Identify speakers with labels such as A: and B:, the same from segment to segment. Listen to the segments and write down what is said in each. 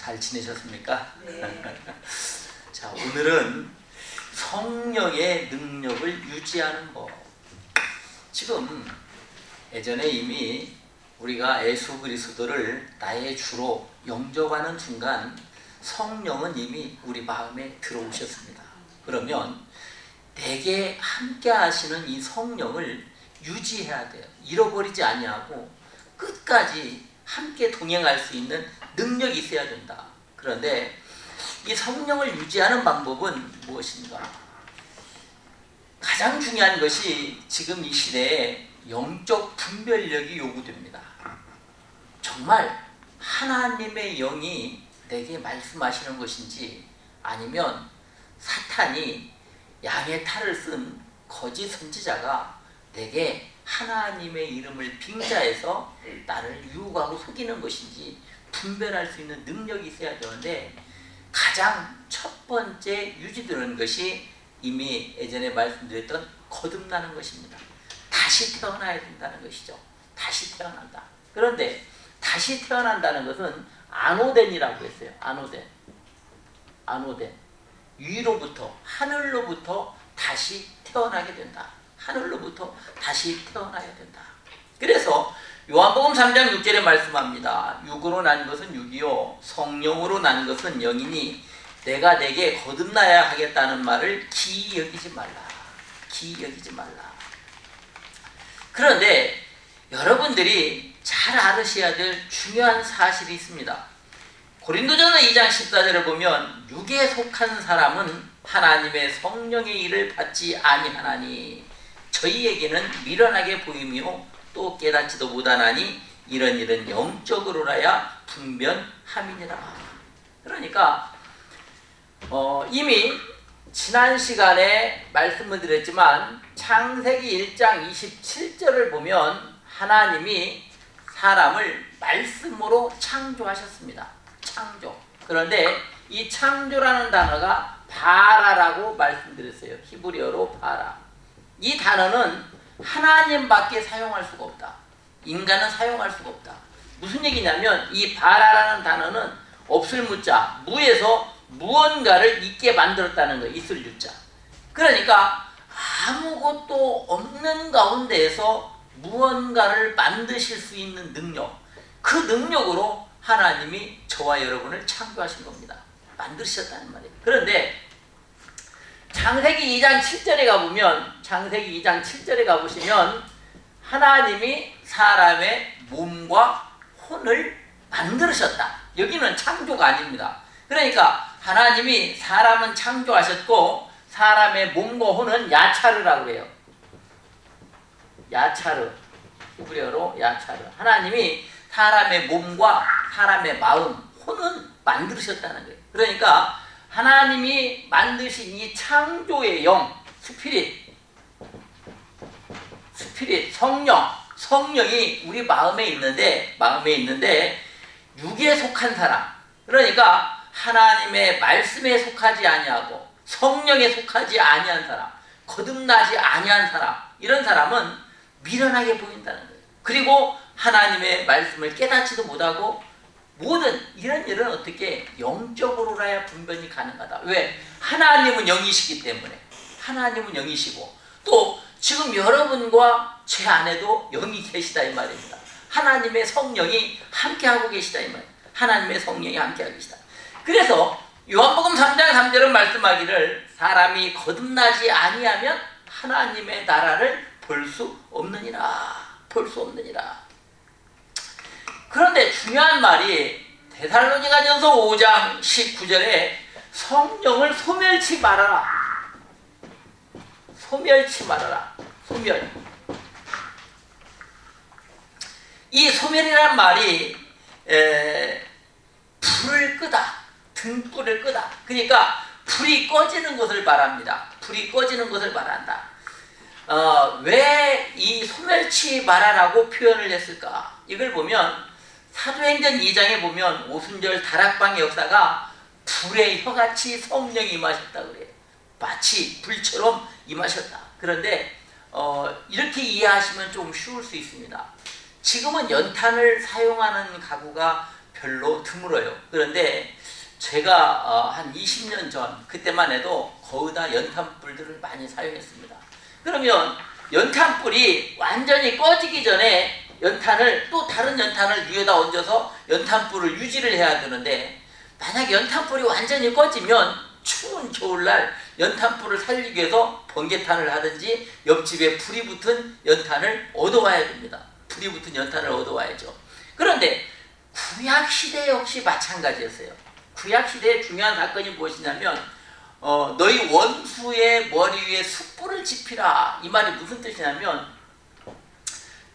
A: 잘 지내셨습니까?
B: 네.
A: 자, 오늘은 성령의 능력을 유지하는 법. 지금 예전에 이미 우리가 예수 그리스도를 나의 주로 영접하는 순간 성령은 이미 우리 마음에 들어오셨습니다. 그러면 내게 함께 하시는 이 성령을 유지해야 돼요. 잃어버리지 아니하고 끝까지 함께 동행할 수 있는 능력이 있어야 된다. 그런데 이 성령을 유지하는 방법은 무엇인가? 가장 중요한 것이 지금 이 시대에 영적 분별력이 요구됩니다. 정말 하나님의 영이 내게 말씀하시는 것인지 아니면 사탄이 양의 탈을 쓴 거짓 선지자가 내게 하나님의 이름을 빙자해서 나를 유혹하고 속이는 것인지 분별할 수 있는 능력이 있어야 되는데, 가장 첫 번째 유지되는 것이 이미 예전에 말씀드렸던 거듭나는 것입니다. 다시 태어나야 된다는 것이죠. 다시 태어난다. 그런데 다시 태어난다는 것은 아노덴이라고 했어요. 아노덴. 위로부터, 하늘로부터 다시 태어나게 된다. 하늘로부터 다시 태어나야 된다. 그래서 요한복음 3장 6절에 말씀합니다. 육으로 난 것은 육이요 성령으로 난 것은 영이니 내가 내게 거듭나야 하겠다는 말을 기이 여기지 말라. 그런데 여러분들이 잘 알으셔야 될 중요한 사실이 있습니다. 고린도전서 2장 14절을 보면 육에 속한 사람은 하나님의 성령의 일을 받지 아니하나니 저희에게는 미련하게 보이며 또 깨닫지도 못하나니 이런 일은 영적으로라야 분별함이니라. 그러니까 이미 지난 시간에 말씀을 드렸지만 창세기 1장 27절을 보면 하나님이 사람을 말씀으로 창조하셨습니다. 창조. 그런데 이 창조라는 단어가 바라라고 말씀드렸어요. 히브리어로 바라. 이 단어는 하나님밖에 사용할 수가 없다. 인간은 사용할 수가 없다. 무슨 얘기냐면 이 바라라는 단어는 없을 무자, 무에서 무언가를 있게 만들었다는 거예요. 있을 유자. 그러니까 아무것도 없는 가운데에서 무언가를 만드실 수 있는 능력, 그 능력으로 하나님이 저와 여러분을 창조하신 겁니다. 만드셨다는 말이에요. 그런데 창세기 2장 7절에 가보시면 하나님이 사람의 몸과 혼을 만드셨다. 여기는 창조가 아닙니다. 그러니까 하나님이 사람은 창조하셨고 사람의 몸과 혼은 야차르라고 해요. 야차르. 히브리어로 야차르. 하나님이 사람의 몸과 사람의 마음, 혼은 만드셨다는 거예요. 그러니까 하나님이 만드신 이 창조의 영, 스피릿, 성령이 우리 마음에 있는데 육에 속한 사람, 그러니까 하나님의 말씀에 속하지 아니하고 성령에 속하지 아니한 사람, 거듭나지 아니한 사람, 이런 사람은 미련하게 보인다는 거예요. 그리고 하나님의 말씀을 깨닫지도 못하고 모든 이런 일은 어떻게 영적으로라야 분별이 가능하다. 왜? 하나님은 영이시기 때문에. 하나님은 영이시고 또 지금 여러분과 제 안에도 영이 계시다 이 말입니다. 하나님의 성령이 함께하고 계시다 이 말입니다. 하나님의 성령이 함께하고 계시다. 그래서 요한복음 3장 3절은 말씀하기를 사람이 거듭나지 아니하면 하나님의 나라를 볼 수 없느니라. 그런데 중요한 말이 데살로니가전서 5장 19절에 성령을 소멸치 말아라. 소멸. 이 소멸이란 말이 불을 끄다, 등불을 끄다. 그러니까 불이 꺼지는 것을 말합니다. 불이 꺼지는 것을 말한다. 왜 이 소멸치 말아라고 표현을 했을까? 이걸 보면 사도행전 2장에 보면 오순절 다락방의 역사가 불의 혀같이 성령이 임하셨다고 그래요. 마치 불처럼 임하셨다. 그런데 이렇게 이해하시면 좀 쉬울 수 있습니다. 지금은 연탄을 사용하는 가구가 별로 드물어요. 그런데 제가 한 20년 전 그때만 해도 거의 다 연탄불들을 많이 사용했습니다. 그러면 연탄불이 완전히 꺼지기 전에 연탄을 또 다른 연탄을 위에다 얹어서 연탄불을 유지를 해야 되는데, 만약 연탄불이 완전히 꺼지면 추운 겨울날 연탄불을 살리기 위해서 번개탄을 하든지 옆집에 불이 붙은 연탄을 얻어와야 됩니다. 불이 붙은 연탄을 얻어와야죠. 그런데 구약시대 역시 마찬가지였어요. 구약시대의 중요한 사건이 무엇이냐면 너희 원수의 머리 위에 숯불을 지피라. 이 말이 무슨 뜻이냐면,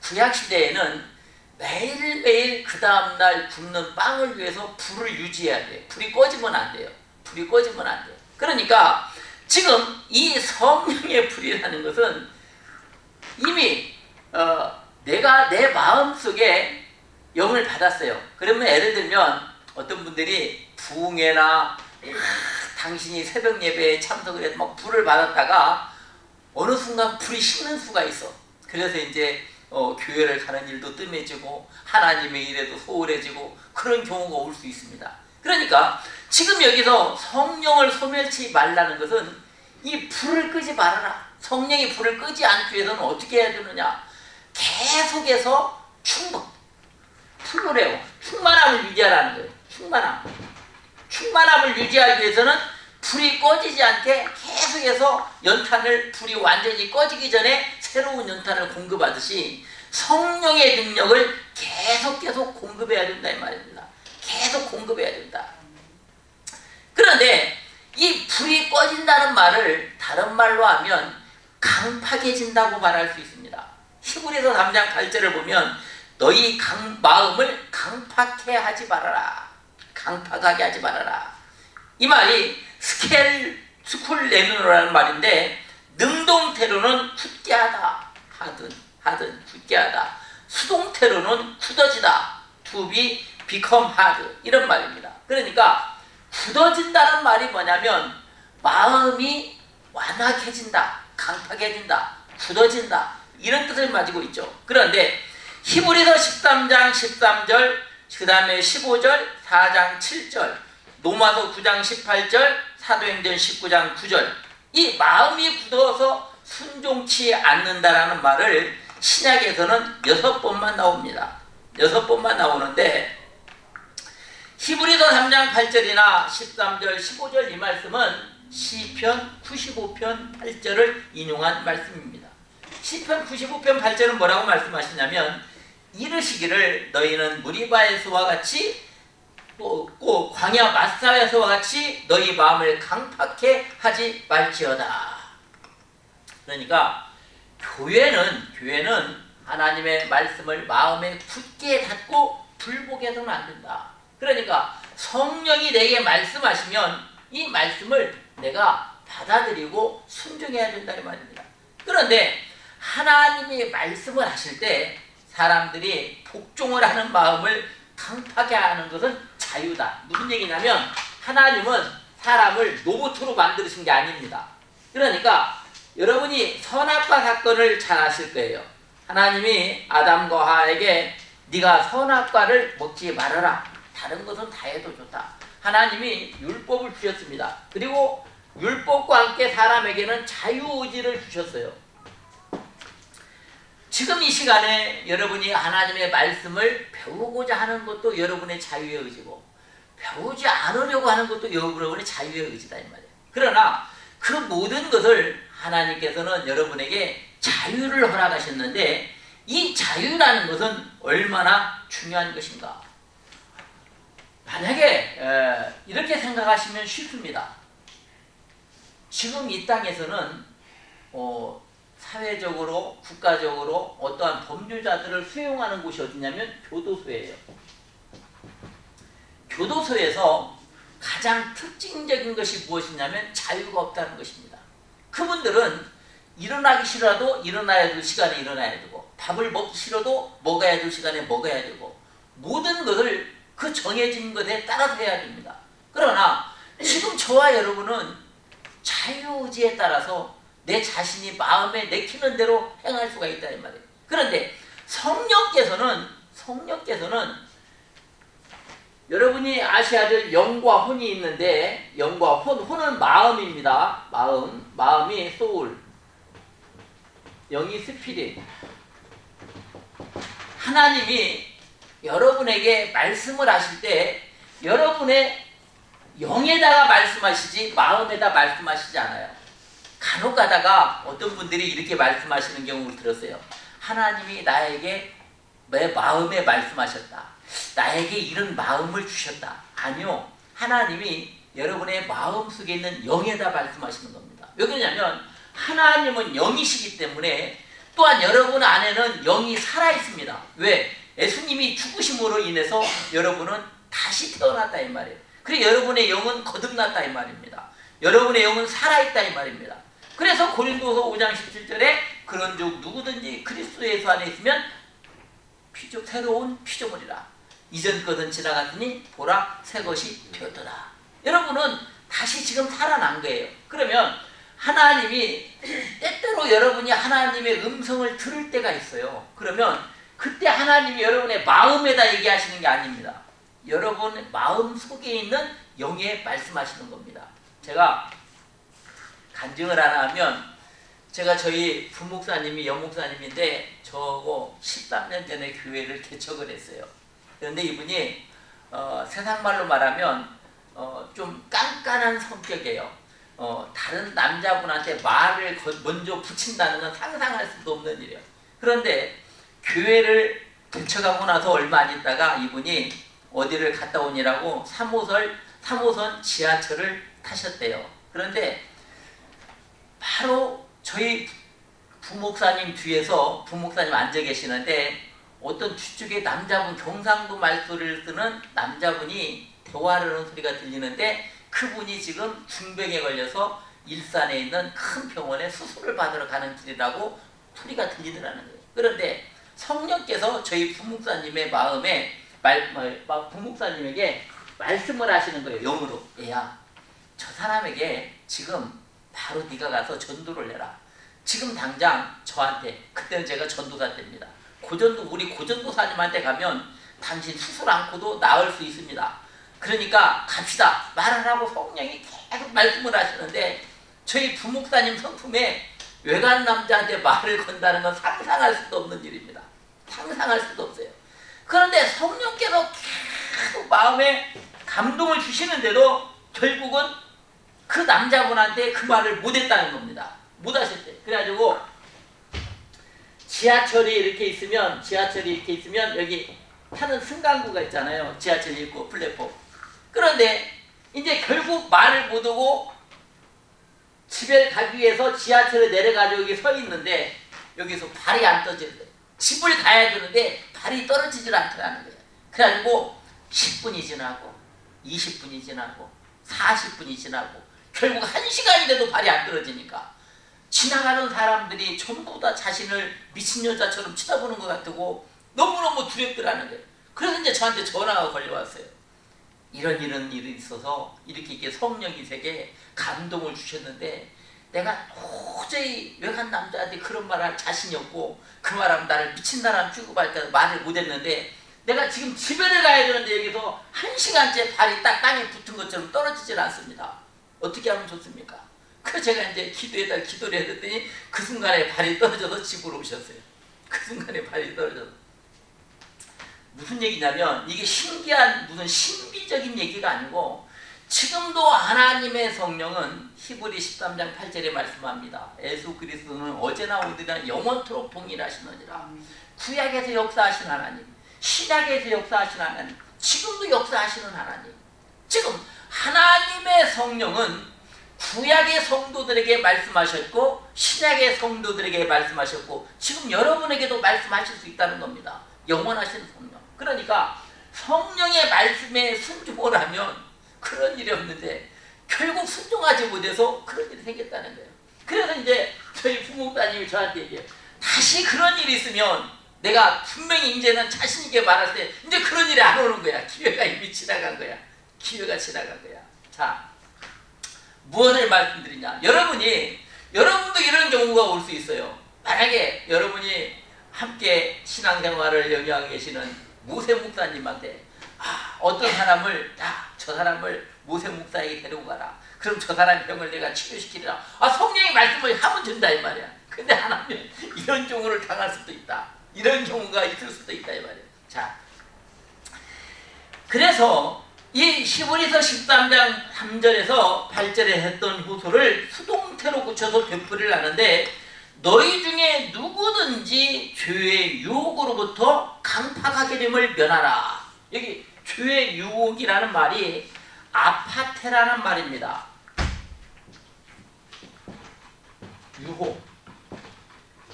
A: 구약시대에는 매일매일 그 다음날 굽는 빵을 위해서 불을 유지해야 돼요. 불이 꺼지면 안 돼요. 불이 꺼지면 안 돼요. 그러니까 지금 이 성령의 불이라는 것은 이미 내가 내 마음속에 영을 받았어요. 그러면 예를 들면 어떤 분들이 부흥회나 당신이 새벽 예배에 참석을 해서 막 불을 받았다가 어느 순간 불이 식는 수가 있어. 그래서 이제 교회를 가는 일도 뜸해지고 하나님의 일에도 소홀해지고 그런 경우가 올 수 있습니다. 그러니까 지금 여기서 성령을 소멸치 말라는 것은 이 불을 끄지 말아라. 성령이 불을 끄지 않기 위해서는 어떻게 해야 되느냐? 계속해서 풀로레오, 충만함을 유지하라는 거예요. 충만함을 유지하기 위해서는 불이 꺼지지 않게 계속해서 연탄을, 불이 완전히 꺼지기 전에 새로운 연탄을 공급하듯이 성령의 능력을 계속 공급해야 된다 이 말입니다. 계속 공급해야 된다. 그런데 이 불이 꺼진다는 말을 다른 말로 하면 강팍해진다고 말할 수 있습니다. 히브리서 3장 8절을 보면 너희 마음을 강팍해 하지 말아라. 강팍하게 하지 말아라. 이 말이 스쿨레누라는 말인데, 능동태로는 굳게 하다. 하든 굳게 하다. 수동태로는 굳어지다. To be become hard. 이런 말입니다. 그러니까 굳어진다는 말이 뭐냐면 마음이 완악해진다, 강팍해진다, 굳어진다, 이런 뜻을 가지고 있죠. 그런데 히브리서 13장 13절, 그 다음에 15절, 4장 7절, 로마서 9장 18절, 사도행전 19장 9절, 이 마음이 굳어서 순종치 않는다라는 말을 신약에서는 6번만 나옵니다. 6번만 나오는데, 히브리서 3장 8절이나 13절, 15절 이 말씀은 시편 95편 8절을 인용한 말씀입니다. 시편 95편 8절은 뭐라고 말씀하시냐면, 이르시기를 너희는 무리바에서와 같이 또 광야 마사에서와 같이 너희 마음을 강팍해 하지 말지어다. 그러니까 교회는 하나님의 말씀을 마음에 굳게 닫고 불복해서는 안 된다. 그러니까 성령이 내게 말씀하시면 이 말씀을 내가 받아들이고 순종해야 된다 이 말입니다. 그런데 하나님이 말씀을 하실 때 사람들이 복종을 하는 마음을 강팍해 하는 것은 자유다. 무슨 얘기냐면 하나님은 사람을 로봇으로 만드신 게 아닙니다. 그러니까 여러분이 선악과 사건을 잘 아실 거예요. 하나님이 아담과 하와에게 네가 선악과를 먹지 말아라. 다른 것은 다 해도 좋다. 하나님이 율법을 주셨습니다. 그리고 율법과 함께 사람에게는 자유의지를 주셨어요. 지금 이 시간에 여러분이 하나님의 말씀을 배우고자 하는 것도 여러분의 자유의 의지고, 배우지 않으려고 하는 것도 여러분의 자유의 의지다 이 말이에요. 그러나 그 모든 것을 하나님께서는 여러분에게 자유를 허락하셨는데, 이 자유라는 것은 얼마나 중요한 것인가. 만약에 이렇게 생각하시면 쉽습니다. 지금 이 땅에서는 사회적으로, 국가적으로 어떠한 법률자들을 수용하는 곳이 어디냐면 교도소예요. 교도소에서 가장 특징적인 것이 무엇이냐면 자유가 없다는 것입니다. 그분들은 일어나기 싫어도 일어나야 될 시간에 일어나야 되고, 밥을 먹기 싫어도 먹어야 될 시간에 먹어야 되고, 모든 것을 그 정해진 것에 따라서 해야 됩니다. 그러나 지금 저와 여러분은 자유의지에 따라서 내 자신이 마음에 내키는 대로 행할 수가 있다 이 말이에요. 그런데 성령께서는 여러분이 아셔야 될 영과 혼이 있는데, 영과 혼은 마음입니다. 마음이 소울, 영이 스피릿. 하나님이 여러분에게 말씀을 하실 때 여러분의 영에다가 말씀하시지 마음에다 말씀하시지 않아요. 간혹 가다가 어떤 분들이 이렇게 말씀하시는 경우를 들었어요. 하나님이 나에게 내 마음에 말씀하셨다. 나에게 이런 마음을 주셨다. 아니요. 하나님이 여러분의 마음속에 있는 영에다 말씀하시는 겁니다. 왜 그러냐면 하나님은 영이시기 때문에, 또한 여러분 안에는 영이 살아있습니다. 왜? 예수님이 죽으심으로 인해서 여러분은 다시 태어났다 이 말이에요. 그리고 여러분의 영은 거듭났다 이 말입니다. 여러분의 영은 살아있다 이 말입니다. 그래서 고린도서 5장 17절에 그런즉 누구든지 그리스도 예수 안에 있으면 새로운 피조물이라. 이전 것은 지나갔으니 보라 새 것이 되었더라. 여러분은 다시 지금 살아난 거예요. 그러면 하나님이 때때로 여러분이 하나님의 음성을 들을 때가 있어요. 그러면 그때 하나님이 여러분의 마음에다 얘기하시는 게 아닙니다. 여러분의 마음 속에 있는 영에 말씀하시는 겁니다. 제가 간증을 하나 하면, 제가 저희 부목사님이 연목사님인데 저거 13년 전에 교회를 개척을 했어요. 그런데 이분이 세상 말로 말하면 좀 깐깐한 성격이에요. 다른 남자분한테 말을 먼저 붙인다는 건 상상할 수도 없는 일이에요. 그런데 교회를 개척하고 나서 얼마 안 있다가 이분이 어디를 갔다 오니라고 3호선 지하철을 타셨대요. 그런데 바로 저희 부목사님 뒤에서 부목사님 앉아 계시는데 어떤 뒤쪽에 남자분, 경상도 말소리를 쓰는 남자분이 대화를 하는 소리가 들리는데, 그분이 지금 중병에 걸려서 일산에 있는 큰 병원에 수술을 받으러 가는 길이라고 소리가 들리더라는 거예요. 그런데 성령께서 저희 부목사님의 마음에 부목사님에게 말씀을 하시는 거예요. 영으로. 얘야, 저 사람에게 지금 바로 네가 가서 전도를 해라. 지금 당장 저한테, 그때는 제가 전도사 때입니다. 우리 고전도사님한테 가면 당신 수술 않고도 나을 수 있습니다. 그러니까 갑시다. 말을 하고 성령이 계속 말씀을 하시는데, 저희 부목사님 성품에 외간 남자한테 말을 건다는 건 상상할 수도 없는 일입니다. 상상할 수도 없어요. 그런데 성령께서 계속 마음에 감동을 주시는데도 결국은 그 남자분한테 그 말을 못했다는 겁니다. 못하셨대. 그래가지고 지하철이 이렇게 있으면 여기 타는 승강구가 있잖아요. 지하철 있고 플랫폼. 그런데 이제 결국 말을 못하고 집에 가기 위해서 지하철에 내려가지고 여기 서 있는데 여기서 발이 안 떠지는 거예요. 집을 가야 되는데 발이 떨어지질 않더라는 거예요. 그래가지고 10분이 지나고 20분이 지나고 40분이 지나고 결국 1시간이 돼도 발이 안 떨어지니까 지나가는 사람들이 전부 다 자신을 미친 여자처럼 쳐다보는 것 같고 너무너무 두렵더라는 거예요. 그래서 이제 저한테 전화가 걸려왔어요. 이런 일이 있어서 이렇게 성령이 제게 감동을 주셨는데, 내가 도저히 외간 남자한테 그런 말 할 자신이 없고 그 말하면 나를 미친 사람 취급할까 말을 못했는데, 내가 지금 집에를 가야 되는데 여기서 1시간째 발이 딱 땅에 붙은 것처럼 떨어지질 않습니다. 어떻게 하면 좋습니까? 그래서 제가 이제 기도를 했더니 그 순간에 발이 떨어져서 집으로 오셨어요. 그 순간에 발이 떨어져서. 무슨 얘기냐면 이게 신기한 무슨 신비적인 얘기가 아니고, 지금도 하나님의 성령은 히브리 13장 8절에 말씀합니다. 예수 그리스도는 어제나 오늘이나 영원토록 동일하시느니라. 구약에서 역사하신 하나님, 신약에서 역사하신 하나님, 지금도 역사하시는 하나님. 지금 하나님의 성령은 구약의 성도들에게 말씀하셨고 신약의 성도들에게 말씀하셨고 지금 여러분에게도 말씀하실 수 있다는 겁니다. 영원하신 성령. 그러니까 성령의 말씀에 순종을 하면 그런 일이 없는데 결국 순종하지 못해서 그런 일이 생겼다는 거예요. 그래서 이제 저희 부목사님이 저한테 얘기해요. 다시 그런 일이 있으면 내가 분명히 이제는 자신 있게 말할 때 이제 그런 일이 안 오는 거야. 기회가 이미 지나간 거야. 기회가 지나간 거야. 자, 무엇을 말씀드리냐? 여러분도 이런 경우가 올 수 있어요. 만약에 여러분이 함께 신앙생활을 영위하고 계시는 모세 목사님한테 어떤 사람을 저 사람을 모세 목사에게 데리고 가라. 그럼 저 사람 병을 내가 치료시키리라. 성령이 말씀을 하면 된다 이 말이야. 근데 안 하면 이런 경우를 당할 수도 있다. 이런 경우가 있을 수도 있다 이 말이야. 자, 그래서 이 히브리서 13장 3절에서 8절에 했던 호소를 수동태로 고쳐서 되풀이를 하는데, 너희 중에 누구든지 죄의 유혹으로부터 강팍하게 됨을 면하라. 여기 죄의 유혹이라는 말이 아파테라는 말입니다. 유혹,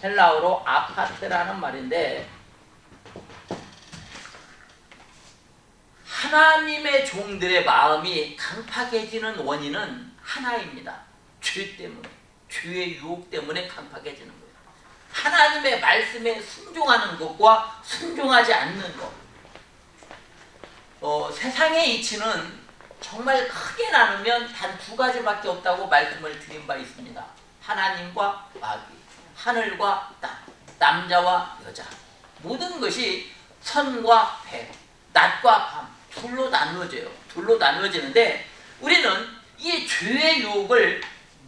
A: 헬라어로 아파테라는 말인데, 하나님의 종들의 마음이 강팍해지는 원인은 하나입니다. 죄 때문에, 죄의 유혹 때문에 강팍해지는 거예요. 하나님의 말씀에 순종하는 것과 순종하지 않는 것. 세상의 이치는 정말 크게 나누면 단 두 가지밖에 없다고 말씀을 드린 바 있습니다. 하나님과 마귀, 하늘과 땅, 남자와 여자. 모든 것이 선과 배, 낮과 밤, 둘로 나누어져요. 둘로 나누어지는데, 우리는 이 죄의 유혹을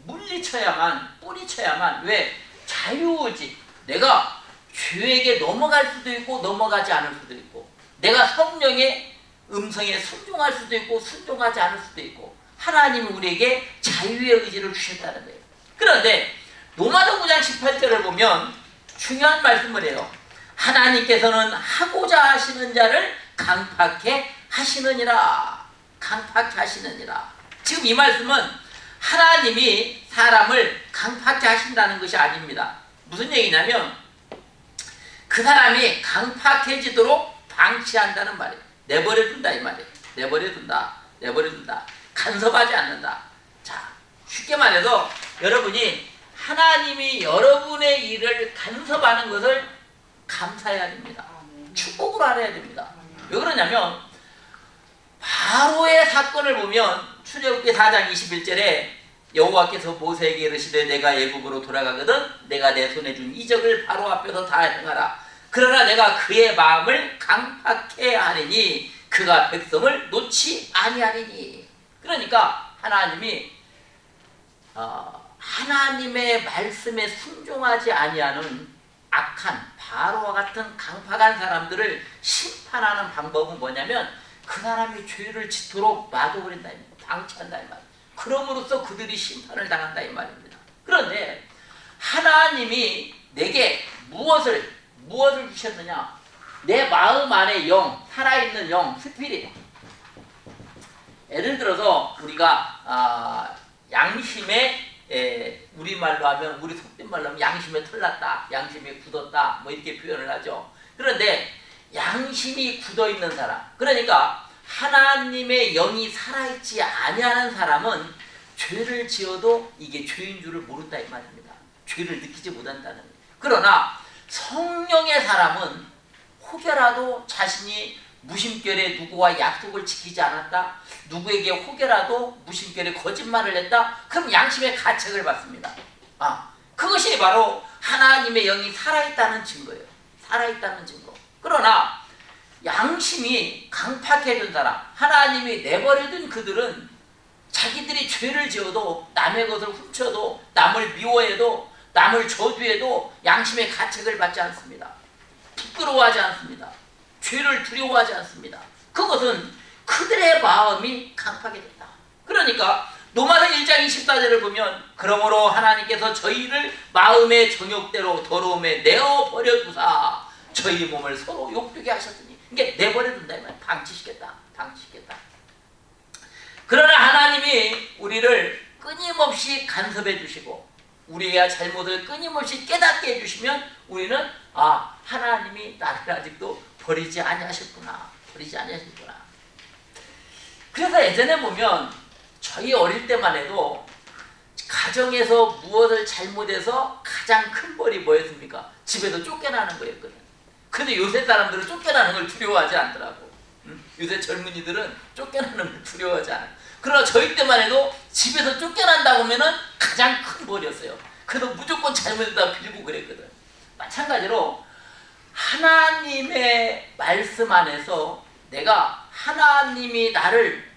A: 물리쳐야만, 뿌리쳐야만, 왜? 자유의지. 내가 죄에게 넘어갈 수도 있고 넘어가지 않을 수도 있고, 내가 성령의 음성에 순종할 수도 있고 순종하지 않을 수도 있고, 하나님이 우리에게 자유의 의지를 주셨다는 거예요. 그런데 로마서 9장 18절을 보면 중요한 말씀을 해요. 하나님께서는 하고자 하시는 자를 강팍해 하시느니라. 강팍해 하시느니라. 지금 이 말씀은 하나님이 사람을 강팍해 하신다는 것이 아닙니다. 무슨 얘기냐면, 그 사람이 강팍해지도록 방치한다는 말이에요. 내버려둔다 이 말이에요. 내버려둔다. 내버려둔다. 간섭하지 않는다. 자, 쉽게 말해서 여러분이 하나님이 여러분의 일을 간섭하는 것을 감사해야 됩니다. 축복으로 알아야 됩니다. 왜 그러냐면, 바로의 사건을 보면 출애굽기 4장 21절에 여호와께서 모세에게 이르시되 내가 애굽으로 돌아가거든 내가 내 손에 준 이적을 바로 앞에서 다 행하라. 그러나 내가 그의 마음을 강팍해 하리니 그가 백성을 놓지 아니하리니. 그러니까 하나님이 하나님의 말씀에 순종하지 아니하는 악한 바로와 같은 강팍한 사람들을 심판하는 방법은 뭐냐면, 그 사람이 죄를 짓도록 놔둬버린다, 방치한다 이 말. 그럼으로써 그들이 심판을 당한다 이 말입니다. 그런데 하나님이 내게 무엇을 주셨느냐? 내 마음 안에 영, 살아있는 영, 스피릿. 예를 들어서 우리가 양심에, 우리말로 하면, 우리 속된 말로 하면 양심에 털났다, 양심에 굳었다, 뭐 이렇게 표현을 하죠. 그런데 양심이 굳어있는 사람, 그러니까 하나님의 영이 살아있지 아니하는 사람은 죄를 지어도 이게 죄인 줄을 모른다 이 말입니다. 죄를 느끼지 못한다는 거예요. 그러나 성령의 사람은 혹여라도 자신이 무심결에 누구와 약속을 지키지 않았다, 누구에게 혹여라도 무심결에 거짓말을 했다, 그럼 양심의 가책을 받습니다. 그것이 바로 하나님의 영이 살아있다는 증거예요. 살아있다는 증거. 그러나 양심이 강팍해진 사람, 하나님이 내버려둔 그들은 자기들이 죄를 지어도, 남의 것을 훔쳐도, 남을 미워해도, 남을 저주해도 양심의 가책을 받지 않습니다. 부끄러워하지 않습니다. 죄를 두려워하지 않습니다. 그것은 그들의 마음이 강팍해졌다. 그러니까 로마서 1장 24절을 보면, 그러므로 하나님께서 저희를 마음의 정욕대로 더러움에 내어버려 두사 저희 몸을 서로 욕되게 하셨으니, 이게 내버려둔다 이 말. 방치시켰다. 그러나 하나님이 우리를 끊임없이 간섭해 주시고 우리의 잘못을 끊임없이 깨닫게 해주시면, 우리는 하나님이 나를 아직도 버리지 아니하셨구나. 그래서 예전에 보면 저희 어릴 때만 해도 가정에서 무엇을 잘못해서 가장 큰 벌이 뭐였습니까? 집에서 쫓겨나는 거였거든. 근데 요새 사람들은 쫓겨나는 걸 두려워하지 않더라고. 요새 젊은이들은 쫓겨나는 걸 두려워하지 않아. 그러나 저희 때만 해도 집에서 쫓겨난다고 하면은 가장 큰 벌이었어요. 그래서 무조건 잘못했다고 빌고 그랬거든. 마찬가지로 하나님의 말씀 안에서 내가 하나님이 나를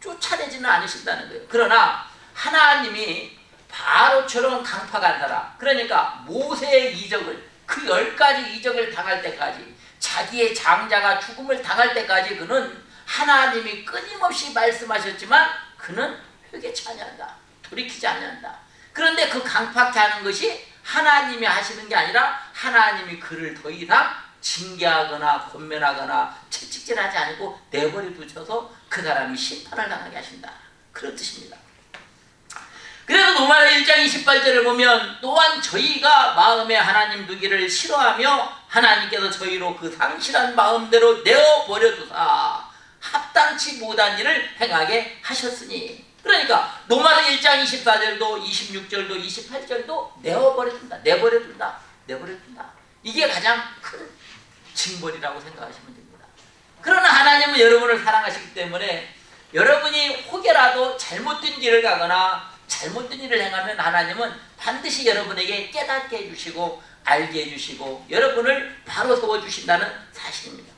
A: 쫓아내지는 않으신다는 거예요. 그러나 하나님이 바로처럼 강팍한 사람, 그러니까 모세의 이적을, 그 10가지 이적을 당할 때까지, 자기의 장자가 죽음을 당할 때까지 그는 하나님이 끊임없이 말씀하셨지만 그는 회개치 아니한다. 돌이키지 아니한다. 그런데 그 강팍케 하는 것이 하나님이 하시는 게 아니라 하나님이 그를 더 이상 징계하거나 권면하거나 채찍질하지 않고 내버려 두셔서 그 사람이 심판을 당하게 하신다. 그런 뜻입니다. 그래서 로마서 1장 28절을 보면 또한 저희가 마음에 하나님 두기를 싫어하며 하나님께서 저희로 그 상실한 마음대로 내어버려 두사 합당치 못한 일을 행하게 하셨으니, 그러니까 로마서 1장 24절도 26절도 28절도 내어버려둔다. 내버려둔다. 내버려둔다. 이게 가장 큰 징벌이라고 생각하시면 됩니다. 그러나 하나님은 여러분을 사랑하시기 때문에 여러분이 혹여라도 잘못된 길을 가거나 잘못된 일을 행하면 하나님은 반드시 여러분에게 깨닫게 해주시고 알게 해주시고 여러분을 바로 세워주신다는 사실입니다.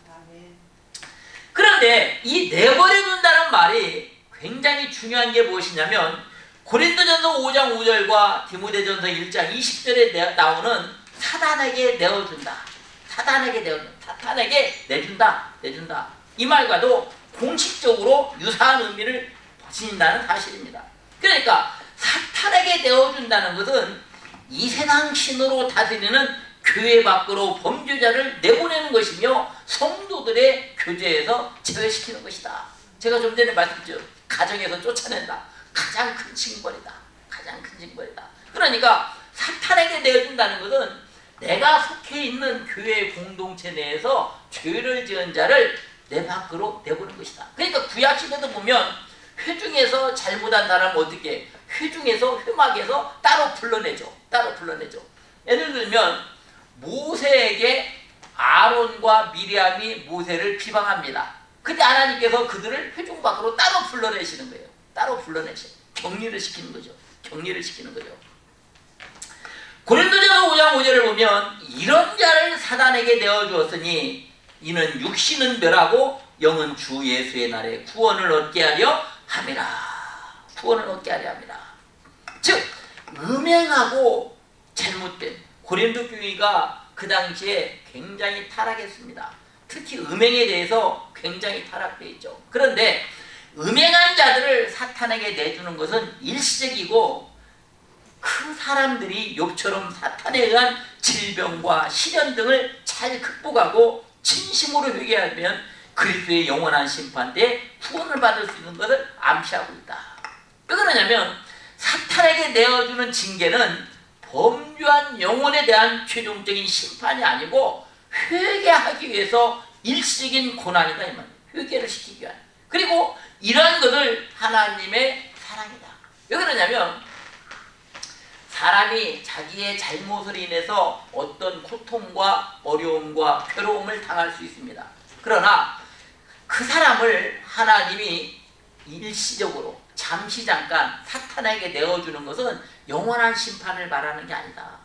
A: 그런데 이 내버려둔다는 말이 굉장히 중요한 게 무엇이냐면 고린도전서 5장 5절과 디모데전서 1장 20절에 나오는 사단에게 내어준다. 사단에게 내어준다. 사탄에게 내준다. 이 말과도 공식적으로 유사한 의미를 지닌다는 사실입니다. 그러니까 사탄에게 내어준다는 것은 이 세상 신으로 다스리는 교회 밖으로 범죄자를 내보내는 것이며 성도들의 교제에서 제외시키는 것이다. 제가 좀 전에 말씀드렸죠. 가정에서 쫓아낸다. 가장 큰 징벌이다. 가장 큰 징벌이다. 그러니까 사탄에게 내어준다는 것은 내가 속해 있는 교회 공동체 내에서 죄를 지은 자를 내 밖으로 내보는 것이다. 그러니까 구약시대도 보면 회중에서 잘못한 사람은 어떻게 회중에서 회막에서 따로 불러내죠. 따로 불러내죠. 예를 들면 모세에게 아론과 미리암이 모세를 비방합니다. 근데 하나님께서 그들을 회중 밖으로 따로 불러내시는 거예요. 따로 불러내시. 격리를 시키는 거죠. 격리를 시키는 거죠. 고린도전서 5장 5절을 보면 이런 자를 사단에게 내어주었으니 이는 육신은 멸하고 영은 주 예수의 날에 구원을 얻게 하려 함이라. 구원을 얻게 하려 함이라. 즉 음행하고 잘못된 고린도 교회가 그 당시에 굉장히 타락했습니다. 특히 음행에 대해서 굉장히 타락되어 있죠. 그런데 음행한 자들을 사탄에게 내주는 것은 일시적이고 그 사람들이 욥처럼 사탄에 의한 질병과 시련 등을 잘 극복하고 진심으로 회개하면 그리스도의 영원한 심판 때 구원을 받을 수 있는 것을 암시하고 있다. 왜 그러냐면 사탄에게 내어주는 징계는 범죄한 영혼에 대한 최종적인 심판이 아니고 회개하기 위해서 일시적인 고난이다 이 말이에요. 회개를 시키기 위한. 그리고 이러한 것을 하나님의 사랑이다. 왜 그러냐면 사람이 자기의 잘못을 인해서 어떤 고통과 어려움과 괴로움을 당할 수 있습니다. 그러나 그 사람을 하나님이 일시적으로 잠시 잠깐 사탄에게 내어주는 것은 영원한 심판을 말하는 게 아니다.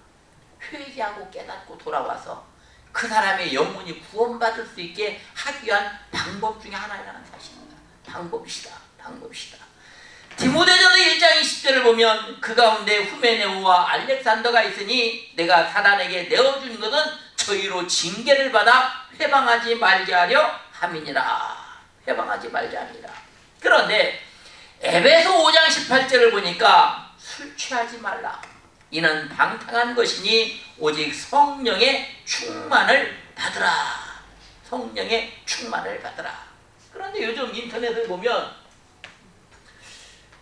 A: 회개하고 깨닫고 돌아와서 그 사람의 영혼이 구원받을 수 있게 하기 위한 방법 중에 하나라는 사실입니다. 방법이시다. 디모데전서 1장 20절을 보면 그 가운데 후메네오와 알렉산더가 있으니 내가 사단에게 내어준 것은 저희로 징계를 받아 회방하지 말게 하려 함이니라. 회방하지 말게 함이니라. 그런데 에베소 5장 18절을 보니까 술 취하지 말라. 이는 방탕한 것이니 오직 성령의 충만을 받으라. 성령의 충만을 받으라. 그런데 요즘 인터넷을 보면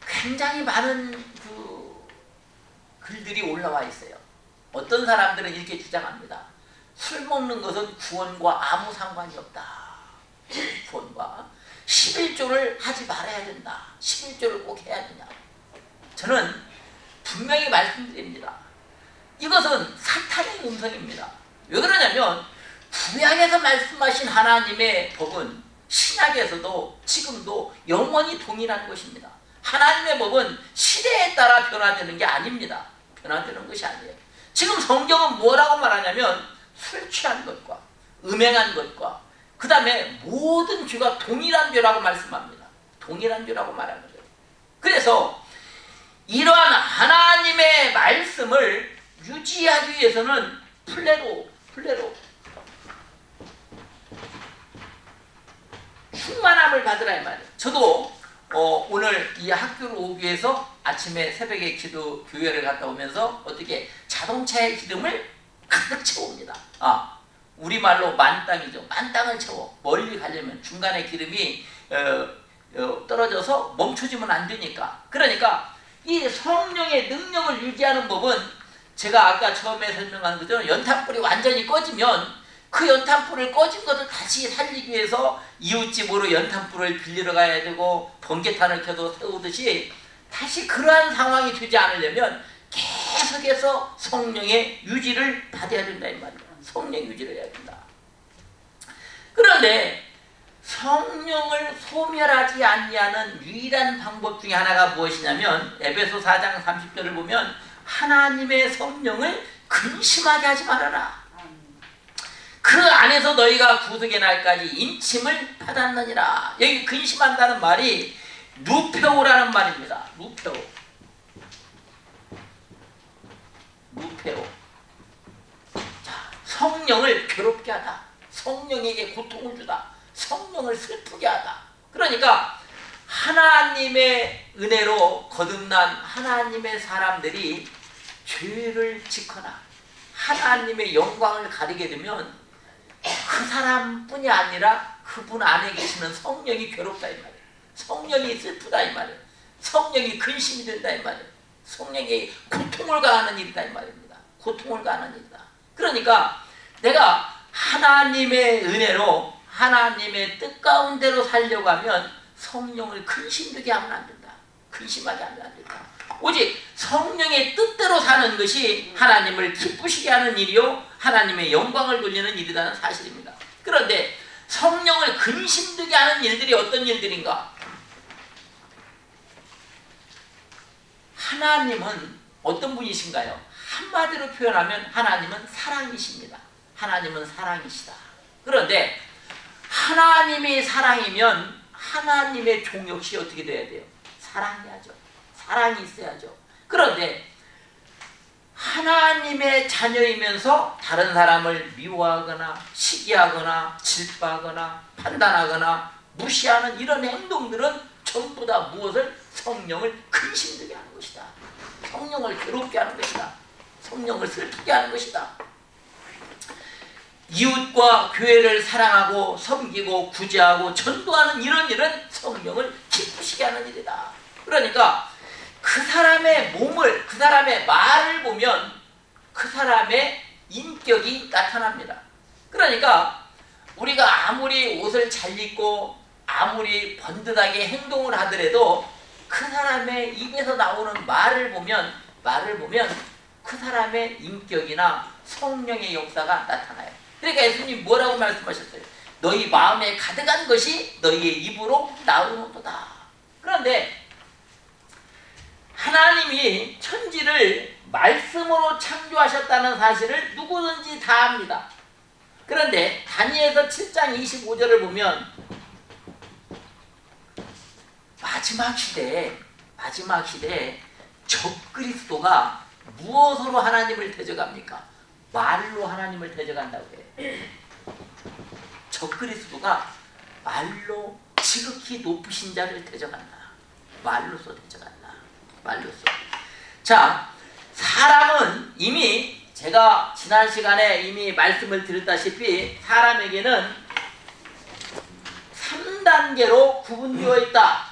A: 굉장히 많은 글들이 올라와 있어요. 어떤 사람들은 이렇게 주장합니다. 술 먹는 것은 구원과 아무 상관이 없다. 구원과 11조를 하지 말아야 된다. 11조를 꼭 해야 되냐. 저는 분명히 말씀드립니다. 이것은 사탄의 음성입니다. 왜 그러냐면 구약에서 말씀하신 하나님의 법은 신약에서도 지금도 영원히 동일한 것입니다. 하나님의 법은 시대에 따라 변화되는 게 아닙니다. 변화되는 것이 아니에요. 지금 성경은 뭐라고 말하냐면 술 취한 것과 음행한 것과 그 다음에 모든 죄가 동일한 죄라고 말씀합니다. 동일한 죄라고 말하는 거예요. 그래서 이러한 하나님의 말씀을 유지하기 위해서는 플레로 충만함을 받으라 이 말이에요. 저도 오늘 이 학교를 오기 위해서 아침에 새벽에 기도 교회를 갔다 오면서 어떻게 자동차의 기름을 가득 채웁니다. 우리말로 만땅이죠. 만땅을 채워. 멀리 가려면 중간에 기름이 떨어져서 멈춰지면 안 되니까. 그러니까 이 성령의 능력을 유지하는 법은 제가 아까 처음에 설명한 것처럼 연탄불이 완전히 꺼지면 그 연탄불을 꺼진 것을 다시 살리기 위해서 이웃집으로 연탄불을 빌리러 가야 되고 번개탄을 켜서 세우듯이 다시 그러한 상황이 되지 않으려면 계속해서 성령의 유지를 받아야 된다 이 말이야. 성령 유지를 해야 된다. 그런데 성령을 소멸하지 아니하는 유일한 방법 중에 하나가 무엇이냐면 에베소 4장 30절을 보면 하나님의 성령을 근심하게 하지 말아라. 그 안에서 너희가 구속의 날까지 인침을 받았느니라. 여기 근심한다는 말이 누페오라는 말입니다. 누페오. 자, 성령을 괴롭게 하다. 성령에게 고통을 주다. 성령을 슬프게 하다. 그러니까 하나님의 은혜로 거듭난 하나님의 사람들이 죄를 짓거나 하나님의 영광을 가리게 되면 그 사람뿐이 아니라 그분 안에 계시는 성령이 괴롭다 이 말이에요. 성령이 슬프다 이 말이에요. 성령이 근심이 된다 이 말이에요. 성령이 고통을 가하는 일이다 이 말입니다. 고통을 가하는 일이다. 그러니까 내가 하나님의 은혜로 하나님의 뜻 가운데로 살려고 하면 성령을 근심되게 하면 안 된다. 근심하게 하면 안 된다. 오직 성령의 뜻대로 사는 것이 하나님을 기쁘시게 하는 일이요 하나님의 영광을 돌리는 일이라는 사실입니다. 그런데 성령을 근심되게 하는 일들이 어떤 일들인가? 하나님은 어떤 분이신가요? 한마디로 표현하면 하나님은 사랑이십니다. 하나님은 사랑이시다. 그런데 하나님이 사랑이면 하나님의 종 역시 어떻게 돼야 돼요? 사랑해야죠. 사랑이 있어야죠. 그런데 하나님의 자녀이면서 다른 사람을 미워하거나 시기하거나 질투하거나 판단하거나 무시하는 이런 행동들은 전부 다 무엇을? 성령을 근심되게 하는 것이다. 성령을 괴롭게 하는 것이다. 성령을 슬프게 하는 것이다. 이웃과 교회를 사랑하고 섬기고 구제하고 전도하는 이런 일은 성령을 기쁘시게 하는 일이다. 그러니까 그 사람의 몸을, 그 사람의 말을 보면 그 사람의 인격이 나타납니다. 그러니까 우리가 아무리 옷을 잘 입고 아무리 번듯하게 행동을 하더라도 그 사람의 입에서 나오는 말을 보면 그 사람의 인격이나 성령의 역사가 나타나요. 그러니까 예수님 뭐라고 말씀하셨어요? 너희 마음에 가득한 것이 너희의 입으로 나오는도다. 그런데 하나님이 천지를 말씀으로 창조하셨다는 사실을 누구든지 다 압니다. 그런데 다니엘서 7장 25절을 보면 마지막 시대에 적그리스도가 무엇으로 하나님을 대적합니까? 말로 하나님을 대적한다고 해요. 적그리스도가 말로 지극히 높으신 자를 대적한다. 말로서 대적한다. 말로서. 자, 사람은 이미 제가 지난 시간에 이미 말씀을 드렸다시피 사람에게는 3단계로 구분되어 있다.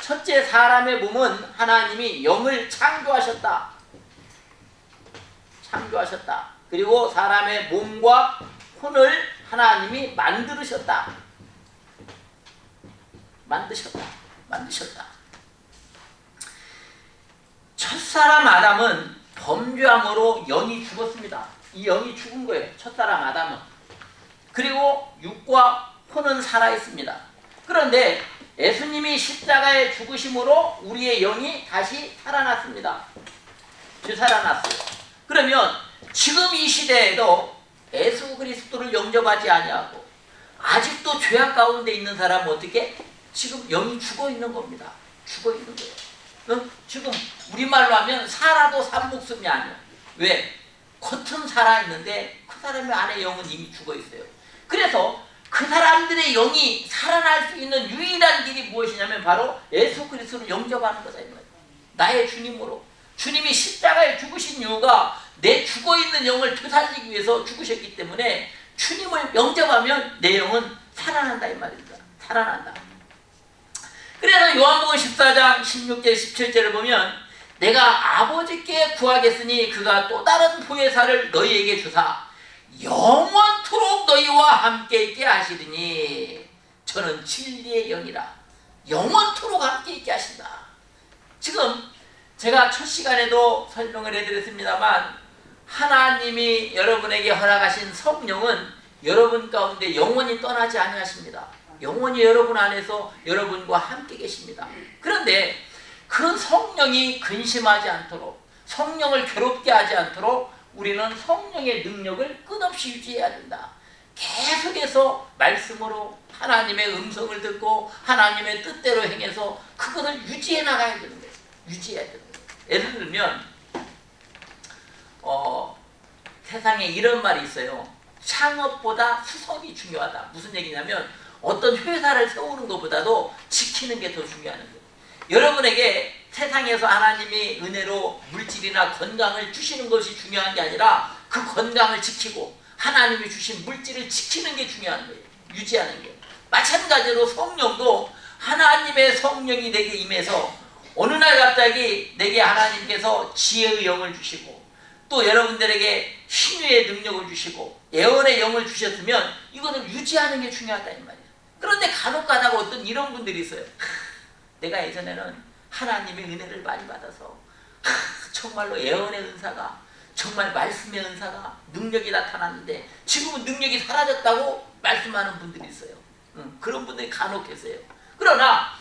A: 첫째, 사람의 몸은 하나님이 영을 창조하셨다. 그리고 사람의 몸과 혼을 하나님이 만드셨다. 첫사람 아담은 범죄함으로 영이 죽었습니다. 이 영이 죽은 거예요. 첫사람 아담은. 그리고 육과 혼은 살아있습니다. 그런데 예수님이 십자가에 죽으심으로 우리의 영이 다시 살아났습니다. 되살아났어요. 그러면 지금 이 시대에도 예수 그리스도를 영접하지 아니하고 아직도 죄악 가운데 있는 사람은 어떻게? 지금 영이 죽어 있는 겁니다. 죽어 있는 거예요. 지금 우리말로 하면 살아도 산 목숨이 아니야. 왜? 겉은 살아있는데 그 사람의 안에 영은 이미 죽어 있어요. 그래서 그 사람들의 영이 살아날 수 있는 유일한 길이 무엇이냐면 바로 예수 그리스도를 영접하는 거다. 나의 주님으로. 주님이 십자가에 죽으신 이유가 내 죽어있는 영을 되살리기 위해서 죽으셨기 때문에 주님을 영접하면 내 영은 살아난다 이 말입니다. 살아난다. 그래서 요한복음 14장 16절 17절을 보면 내가 아버지께 구하겠으니 그가 또 다른 보혜사를 너희에게 주사 영원토록 너희와 함께 있게 하시리니 저는 진리의 영이라. 영원토록 함께 있게 하신다. 지금 제가 첫 시간에도 설명을 해드렸습니다만 하나님이 여러분에게 허락하신 성령은 여러분 가운데 영원히 떠나지 아니하십니다. 영원히 여러분 안에서 여러분과 함께 계십니다. 그런데 그 성령이 근심하지 않도록, 성령을 괴롭게 하지 않도록 우리는 성령의 능력을 끝없이 유지해야 된다. 계속해서 말씀으로 하나님의 음성을 듣고 하나님의 뜻대로 행해서 그것을 유지해 나가야 되는 거예요. 유지해야 되는 거예요. 예를 들면 세상에 이런 말이 있어요. 창업보다 수성이 중요하다. 무슨 얘기냐면 어떤 회사를 세우는 것보다도 지키는 게 더 중요한 거예요. 여러분에게 세상에서 하나님이 은혜로 물질이나 건강을 주시는 것이 중요한 게 아니라 그 건강을 지키고 하나님이 주신 물질을 지키는 게 중요한 거예요. 유지하는 게. 마찬가지로 성령도 하나님의 성령이 내게 임해서 어느 날 갑자기 내게 하나님께서 지혜의 영을 주시고 또 여러분들에게 신유의 능력을 주시고 예언의 영을 주셨으면 이것을 유지하는 게 중요하다 이 말이에요. 그런데 간혹 가다가 어떤 이런 분들이 있어요. 내가 예전에는 하나님의 은혜를 많이 받아서 정말로 예언의 은사가 정말 말씀의 은사가 능력이 나타났는데 지금은 능력이 사라졌다고 말씀하는 분들이 있어요. 그런 분들이 간혹 계세요. 그러나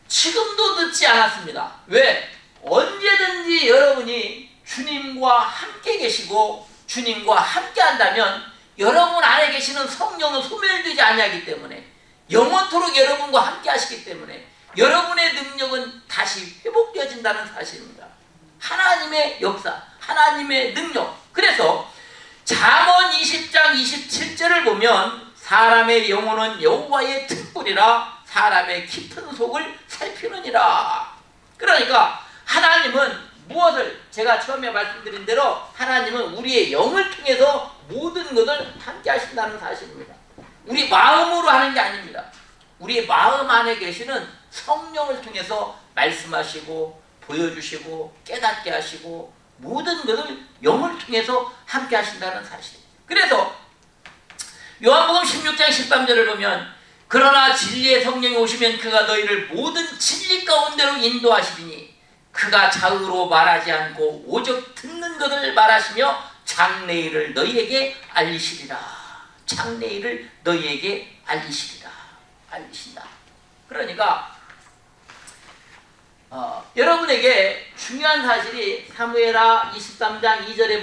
A: 지금도 늦지 않았습니다. 왜? 언제든지 여러분이 주님과 함께 계시고 주님과 함께 한다면 여러분 안에 계시는 성령은 소멸되지 아니하기 때문에 영원토록 여러분과 함께 하시기 때문에 여러분의 능력은 다시 회복되어진다는 사실입니다. 하나님의 역사, 하나님의 능력. 그래서 잠언 20장 27절을 보면 사람의 영혼은 여호와의 등불이라 사람의 깊은 속을 살피느니라. 그러니까 하나님은 무엇을 제가 처음에 말씀드린 대로 하나님은 우리의 영을 통해서 모든 것을 함께 하신다는 사실입니다. 우리 마음으로 하는 게 아닙니다. 우리 마음 안에 계시는 성령을 통해서 말씀하시고 보여주시고 깨닫게 하시고 모든 것을 영을 통해서 함께 하신다는 사실. 그래서 요한복음 16장 13절을 보면 그러나 진리의 성령이 오시면 그가 너희를 모든 진리 가운데로 인도하시리니 그가 좌우로 말하지 않고 오직 듣는 것을 말하시며 장래일을 너희에게 알리시리라. 장래일을 너희에게 알리시리라. 알리신다. 그러니까 여러분에게 중요한 사실이 사무엘하 23장 2절에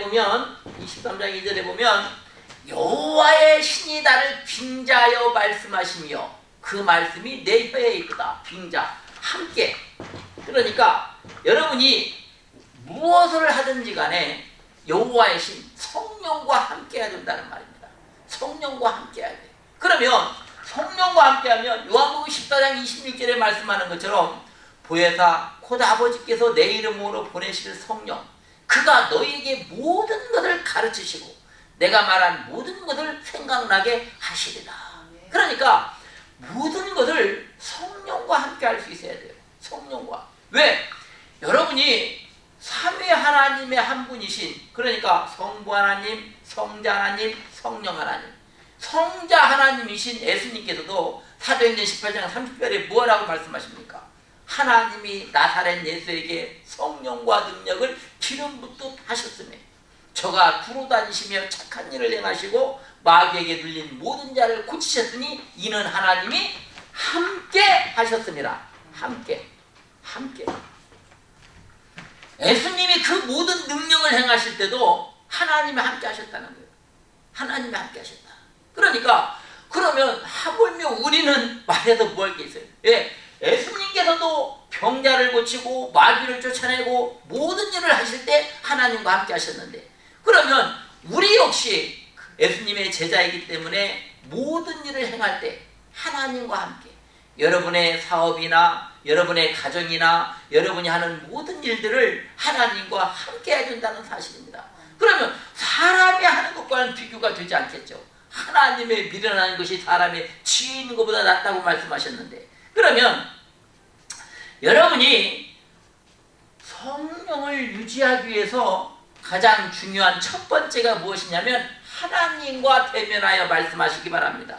A: 보면 여호와의 신이 나를 빙자하여 말씀하시며 그 말씀이 내 혀에 있다. 빙자 함께. 그러니까 여러분이 무엇을 하든지 간에 여호와의 신 성령과 함께 해야 된다는 말입니다. 성령과 함께 해야 돼. 그러면 성령과 함께하면 요한복음 14장 26절에 말씀하는 것처럼 보혜사 곧 아버지께서 내 이름으로 보내실 성령 그가 너희에게 모든 것을 가르치시고 내가 말한 모든 것을 생각나게 하시리라. 그러니까 모든 것을 성령과 함께 할 수 있어야 돼요. 성령과. 왜? 여러분이 삼위 하나님의 한 분이신 그러니까 성부 하나님, 성자 하나님, 성령 하나님 성자 하나님이신 예수님께서도 사도행전 18장 30절에 뭐라고 말씀하십니까? 하나님이 나사렛 예수에게 성령과 능력을 기름 붓듯 하셨으며 저가 두루 다니시며 착한 일을 행하시고 마귀에게 눌린 모든 자를 고치셨으니 이는 하나님이 함께 하셨습니다. 함께. 예수님이 그 모든 능력을 행하실 때도 하나님이 함께 하셨다는 거예요. 하나님이 함께 하셨다. 그러니까 그러면 하물며 우리는 말해서 뭐 할 게 있어요? 예, 예수님께서도 병자를 고치고 마귀를 쫓아내고 모든 일을 하실 때 하나님과 함께 하셨는데, 그러면 우리 역시 예수님의 제자이기 때문에 모든 일을 행할 때 하나님과 함께, 여러분의 사업이나 여러분의 가정이나 여러분이 하는 모든 일들을 하나님과 함께 해준다는 사실입니다. 그러면 사람이 하는 것과는 비교가 되지 않겠죠. 하나님의 미련한 것이 사람의 지혜 있는 것보다 낫다고 말씀하셨는데, 그러면 여러분이 성령을 유지하기 위해서 가장 중요한 첫 번째가 무엇이냐면 하나님과 대면하여 말씀하시기 바랍니다.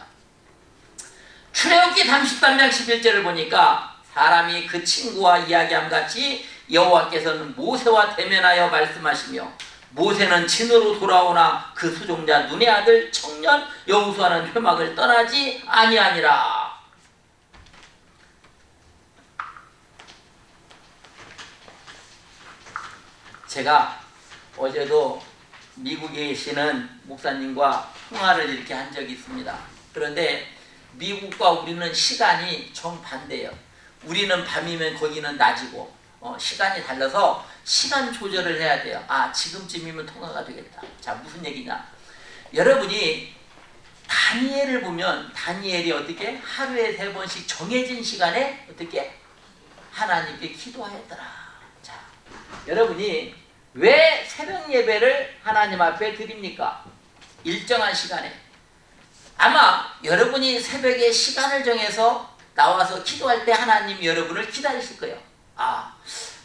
A: 출애굽기 33장 11절을 보니까 사람이 그 친구와 이야기함 같이 여호와께서는 모세와 대면하여 말씀하시며 모세는 진으로 돌아오나 그 수종자 눈의 아들 청년 여호수아는 회막을 떠나지 아니하니라. 제가 어제도 미국에 계시는 목사님과 통화를 이렇게 한 적이 있습니다. 그런데 미국과 우리는 시간이 정반대예요. 우리는 밤이면 거기는 낮이고 시간이 달라서 시간 조절을 해야 돼요. 아, 지금쯤이면 통화가 되겠다. 자, 무슨 얘기냐? 여러분이 다니엘을 보면 다니엘이 어떻게 하루에 3번씩 정해진 시간에 어떻게 하나님께 기도하였더라. 자, 여러분이 왜 새벽 예배를 하나님 앞에 드립니까? 일정한 시간에. 아마 여러분이 새벽에 시간을 정해서 나와서 기도할 때 하나님이 여러분을 기다리실 거예요. 아,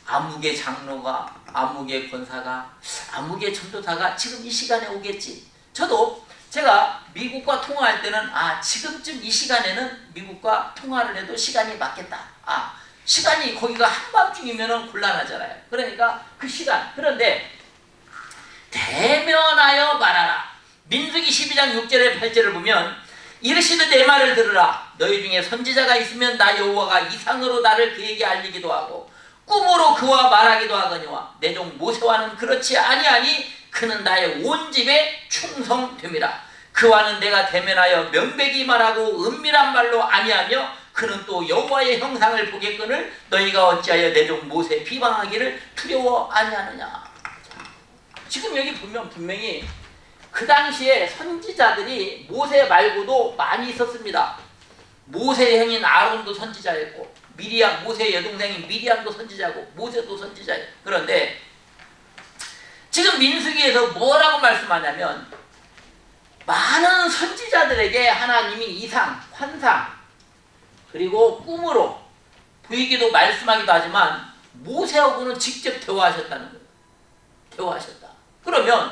A: 아무개 장로가, 아무개 권사가, 아무개 전도사가 지금 이 시간에 오겠지. 저도 제가 미국과 통화할 때는 지금쯤 이 시간에는 미국과 통화를 해도 시간이 맞겠다. 시간이 거기가 한밤중이면 곤란하잖아요. 그러니까 그 시간. 그런데 대면하여 말하라. 민수기 12장 6절에 8절을 보면 이르시되 내 말을 들으라. 너희 중에 선지자가 있으면 나 여호와가 이상으로 나를 그에게 알리기도 하고 꿈으로 그와 말하기도 하거니와 내 종 모세와는 그렇지 아니하니 그는 나의 온 집에 충성됨이라. 그와는 내가 대면하여 명백히 말하고 은밀한 말로 아니하며 그는 또 여호와의 형상을 보겠거늘 너희가 어찌하여 내 종 모세 비방하기를 두려워 아니하느냐. 지금 여기 보면 분명히 그 당시에 선지자들이 모세 말고도 많이 있었습니다. 모세의 형인 아론도 선지자였고 미리암, 모세의 여동생인 미리암도 선지자고 모세도 선지자예요. 그런데 지금 민수기에서 뭐라고 말씀하냐면 많은 선지자들에게 하나님이 이상, 환상 그리고 꿈으로 보이기도 말씀하기도 하지만 모세하고는 직접 대화하셨다는 거예요. 대화하셨다. 그러면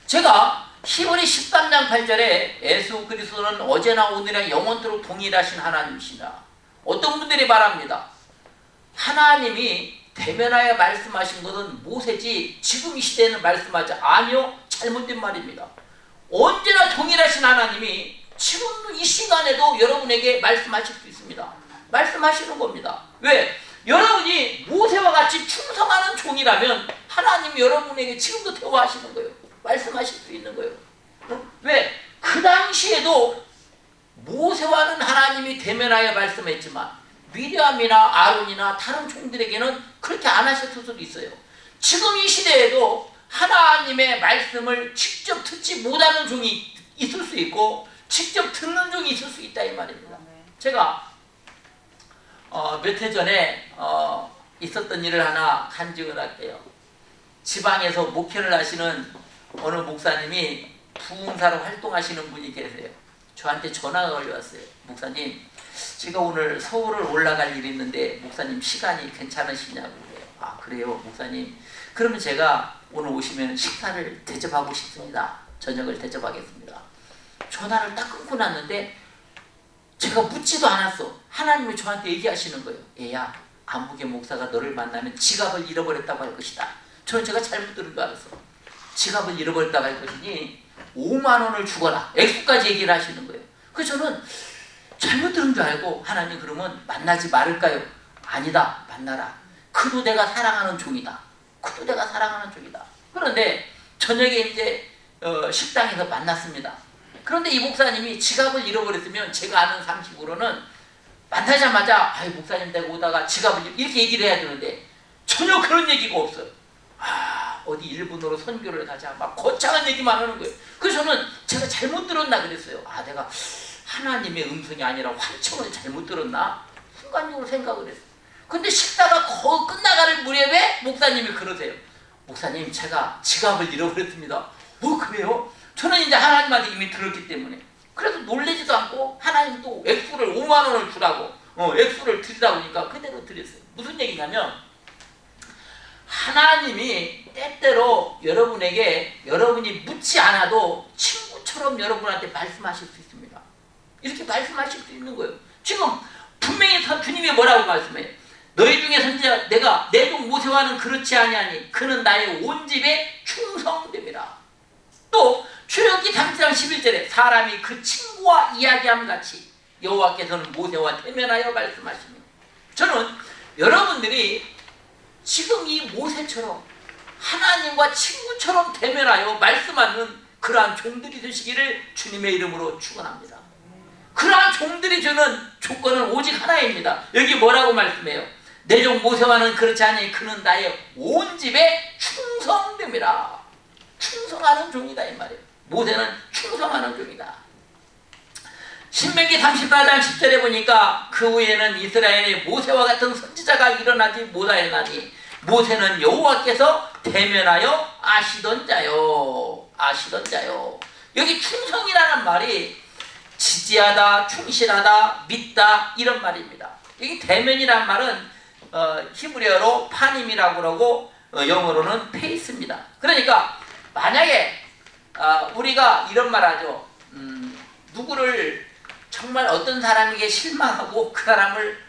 A: 제가 히브리 13장 8절에 예수 그리스도는 어제나 오늘이나 영원토록 동일하신 하나님이시다. 어떤 분들이 말합니다. 하나님이 대면하여 말씀하신 것은 모세지 지금 이 시대에는 말씀하지 아니요, 잘못된 말입니다. 언제나 동일하신 하나님이 지금 이 시간에도 여러분에게 말씀하실 수 있습니다. 말씀하시는 겁니다. 왜? 여러분이 모세와 같이 충성하는 종이라면 하나님이 여러분에게 지금도 대화하시는 거예요. 말씀하실 수 있는 거예요. 왜? 그 당시에도 모세와는 하나님이 대면하여 말씀했지만 미리암이나 아론이나 다른 종들에게는 그렇게 안 하셨을 수도 있어요. 지금 이 시대에도 하나님의 말씀을 직접 듣지 못하는 종이 있을 수 있고 직접 듣는 종이 있을 수 있다 이 말입니다. 제가 몇 해 전에 있었던 일을 하나 간증을 할게요. 지방에서 목회를 하시는 어느 목사님이 부흥사로 활동하시는 분이 계세요. 저한테 전화가 걸려왔어요. 목사님, 제가 오늘 서울을 올라갈 일이 있는데 목사님 시간이 괜찮으시냐고 그래요. 아, 그래요 목사님. 그러면 제가 오늘 오시면 식사를 대접하고 싶습니다. 저녁을 대접하겠습니다. 전화를 딱 끊고 났는데 제가 묻지도 않았어. 하나님이 저한테 얘기하시는 거예요. 얘야, 안목의 목사가 너를 만나면 지갑을 잃어버렸다고 할 것이다. 저는 제가 잘못 들은 줄 알았어. 지갑을 잃어버렸다고 할 것이니 5만 원을 주거라. 액수까지 얘기를 하시는 거예요. 그래서 저는 잘못 들은 줄 알고 하나님 그러면 만나지 말을까요? 아니다. 만나라. 그도 내가 사랑하는 종이다. 그도 내가 사랑하는 종이다. 그런데 저녁에 이제 식당에서 만났습니다. 그런데 이 목사님이 지갑을 잃어버렸으면 제가 아는 상식으로는 만나자마자 아이 목사님 내가 오다가 지갑을 이렇게 얘기를 해야 되는데 전혀 그런 얘기가 없어요. 어디 일본으로 선교를 가자 막 거창한 얘기만 하는 거예요. 그래서 저는 제가 잘못 들었나 그랬어요. 내가 하나님의 음성이 아니라 환청을 잘못 들었나 순간적으로 생각을 했어요. 근데 식사가 거의 끝나가는 무렵에 목사님이 그러세요. 목사님 제가 지갑을 잃어버렸습니다. 그래요? 저는 이제 하나님한테 이미 들었기 때문에 그래서 놀래지도 않고 하나님도 액수를 5만 원을 주라고 액수를 드리라고 하니까 그대로 드렸어요. 무슨 얘기냐면 하나님이 때때로 여러분에게 여러분이 묻지 않아도 친구처럼 여러분한테 말씀하실 수 있습니다. 이렇게 말씀하실 수 있는 거예요. 지금 분명히 주님이 뭐라고 말씀해요? 너희 중에 선지자 내가 내 종 모세와는 그렇지 아니하니 그는 나의 온 집에 충성됨이라. 또 출애굽기 3장 11절에 사람이 그 친구와 이야기함 같이 여호와께서는 모세와 대면하여 말씀하십니다. 저는 여러분들이 지금 이 모세처럼 하나님과 친구처럼 대면하여 말씀하는 그러한 종들이 되시기를 주님의 이름으로 축원합니다. 그러한 종들이 주는 조건은 오직 하나입니다. 여기 뭐라고 말씀해요? 내 종 모세와는 그렇지 않으니 그는 나의 온 집에 충성됨이라. 충성하는 종이다 이 말이에요. 모세는 충성하는 종이다. 신명기 34장 10절에 보니까 그 후에는 이스라엘의 모세와 같은 선지자가 일어나지 못하였나니 모세는 여호와께서 대면하여 아시던 자요. 아시던 자요. 여기 충성이라는 말이 지지하다, 충실하다, 믿다 이런 말입니다. 여기 대면이란 말은 히브리어로 파님이라고 그러고 영어로는 페이스입니다. 그러니까 만약에 우리가 이런 말 하죠. 누구를 정말 어떤 사람에게 실망하고 그 사람을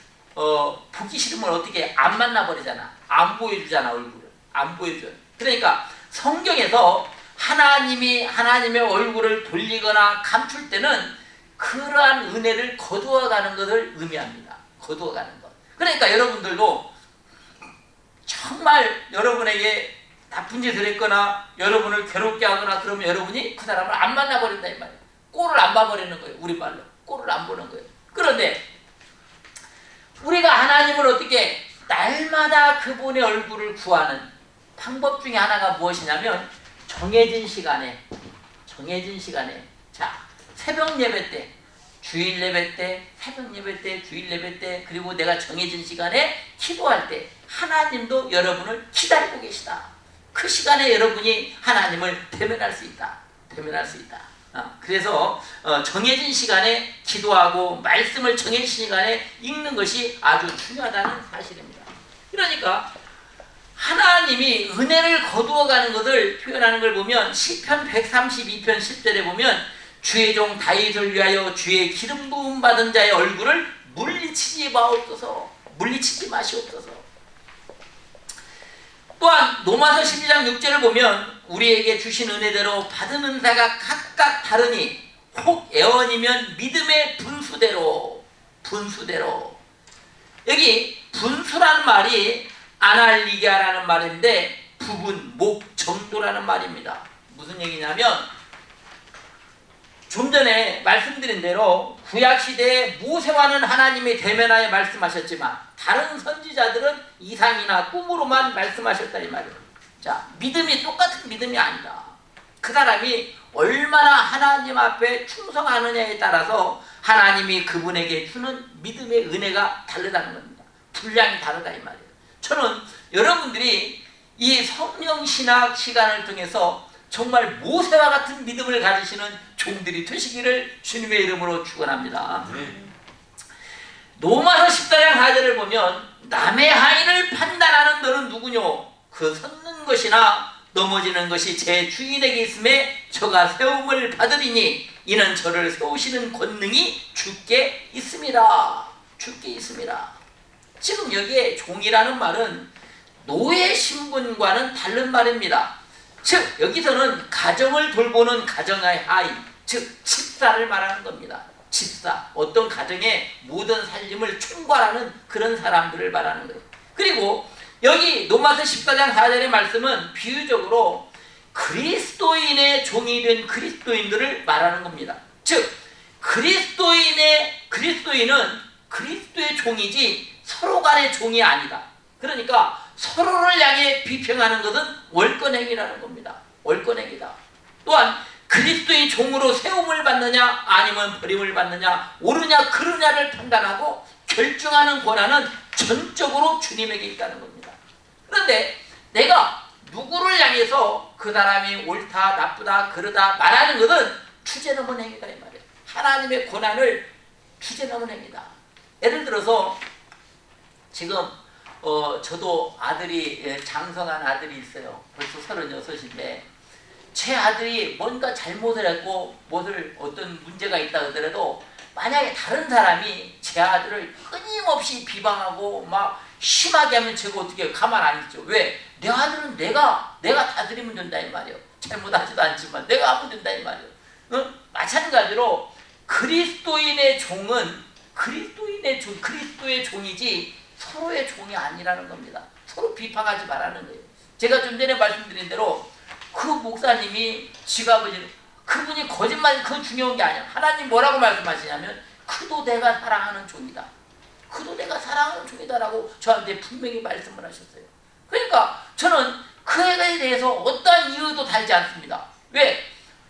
A: 보기 싫으면 어떻게 안 만나버리잖아. 안 보여주잖아. 얼굴을 안 보여줘. 그러니까 성경에서 하나님의 얼굴을 돌리거나 감출 때는 그러한 은혜를 거두어가는 것을 의미합니다. 거두어가는 것. 그러니까 여러분들도 정말 여러분에게 나쁜 짓을 했거나 여러분을 괴롭게 하거나 그러면 여러분이 그 사람을 안 만나버린다 이 말이에요. 꼴을 안 봐버리는 거예요. 우리 말로 꼴을 안 보는 거예요. 그런데 우리가 하나님을 어떻게 날마다 그분의 얼굴을 구하는 방법 중에 하나가 무엇이냐면 정해진 시간에 자 새벽 예배 때, 주일 예배 때, 새벽 예배 때, 주일 예배 때 그리고 내가 정해진 시간에 기도할 때 하나님도 여러분을 기다리고 계시다. 그 시간에 여러분이 하나님을 대면할 수 있다. 대면할 수 있다. 그래서 정해진 시간에 기도하고 말씀을 정해진 시간에 읽는 것이 아주 중요하다는 사실입니다. 그러니까 하나님이 은혜를 거두어가는 것을 표현하는 걸 보면 시편 132편 10절에 보면 주의 종 다윗을 위하여 주의 기름 부음 받은 자의 얼굴을 물리치지 마옵소서. 물리치지 마시옵소서. 또한 로마서 12장 6절을 보면 우리에게 주신 은혜대로 받은 은사가 각각 다르니 혹 애언이면 믿음의 분수대로 여기 분수라는 말이 아날리게라는 말인데 부분, 목, 정도라는 말입니다. 무슨 얘기냐면 좀 전에 말씀드린 대로 구약시대에 모세와는 하나님이 대면하여 말씀하셨지만 다른 선지자들은 이상이나 꿈으로만 말씀하셨다 이 말이에요. 자, 믿음이 똑같은 믿음이 아니다. 그 사람이 얼마나 하나님 앞에 충성하느냐에 따라서 하나님이 그분에게 주는 믿음의 은혜가 다르다는 겁니다. 분량이 다르다 이 말이에요. 저는 여러분들이 이 성령신학 시간을 통해서 정말 모세와 같은 믿음을 가지시는 종들이 되시기를 주님의 이름으로 축원합니다. 로마서 14장 4절을 보면 남의 하인을 판단하는 너는 누구뇨? 그 섰는 것이나 넘어지는 것이 제 주인에게 있음에 저가 세움을 받으리니 이는 저를 세우시는 권능이 주께 있습니다. 주께 있습니다. 지금 여기에 종이라는 말은 노예 신분과는 다른 말입니다. 즉 여기서는 가정을 돌보는 가정의 하인, 즉 집사를 말하는 겁니다. 집사, 어떤 가정의 모든 살림을 총괄하는 그런 사람들을 말하는 거예요. 그리고 여기 로마서 14장 4절의 말씀은 비유적으로 그리스도인의 종이 된 그리스도인들을 말하는 겁니다. 즉 그리스도인은 그리스도의 종이지 서로 간의 종이 아니다. 그러니까 서로를 향해 비평하는 것은 월권행위라는 겁니다. 월권행위다. 또한 그리스도의 종으로 세움을 받느냐 아니면 버림을 받느냐 옳으냐 그르냐를 판단하고 결정하는 권한은 전적으로 주님에게 있다는 겁니다. 그런데 내가 누구를 향해서 그 사람이 옳다 나쁘다 그르다 말하는 것은 주제넘은 행위다 이 말이에요. 하나님의 권한을 주제넘은 행위다. 예를 들어서 지금 저도 아들이 장성한 아들이 있어요. 벌써 36인데 제 아들이 뭔가 잘못을 했고 어떤 문제가 있다 하더라도 만약에 다른 사람이 제 아들을 끊임없이 비방하고 막 심하게 하면 제가 어떻게 가만 안 있죠. 왜? 내 아들은 내가 다스리면 된다 이 말이에요. 잘못하지도 않지만 내가 하면 된다 이 말이에요. 마찬가지로 그리스도인의 종은 그리스도의 종이지 서로의 종이 아니라는 겁니다. 서로 비판하지 말라는 거예요. 제가 좀 전에 말씀드린 대로 그 목사님이 그분이 거짓말 그건 중요한 게 아니야. 하나님 뭐라고 말씀하시냐면 그도 내가 사랑하는 종이다. 그도 내가 사랑하는 종이다라고 저한테 분명히 말씀을 하셨어요. 그러니까 저는 그 애에 대해서 어떠한 이유도 달지 않습니다. 왜?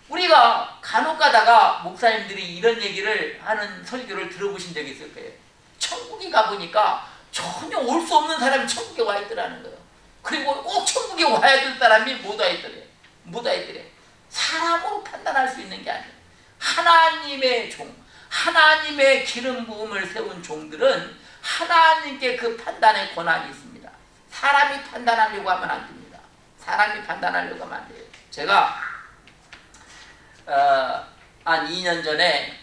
A: 우리가 간혹 가다가 목사님들이 이런 얘기를 하는 설교를 들어보신 적이 있을 거예요. 천국에 가보니까 전혀 올 수 없는 사람이 천국에 와 있더라는 거예요. 그리고 꼭 천국에 와야 될 사람이 못 와 있더래. 사람으로 판단할 수 있는 게 아니에요. 하나님의 종, 하나님의 기름 부음을 세운 종들은 하나님께 그 판단의 권한이 있습니다. 사람이 판단하려고 하면 안 됩니다. 사람이 판단하려고 하면 안 돼요. 제가 한 2년 전에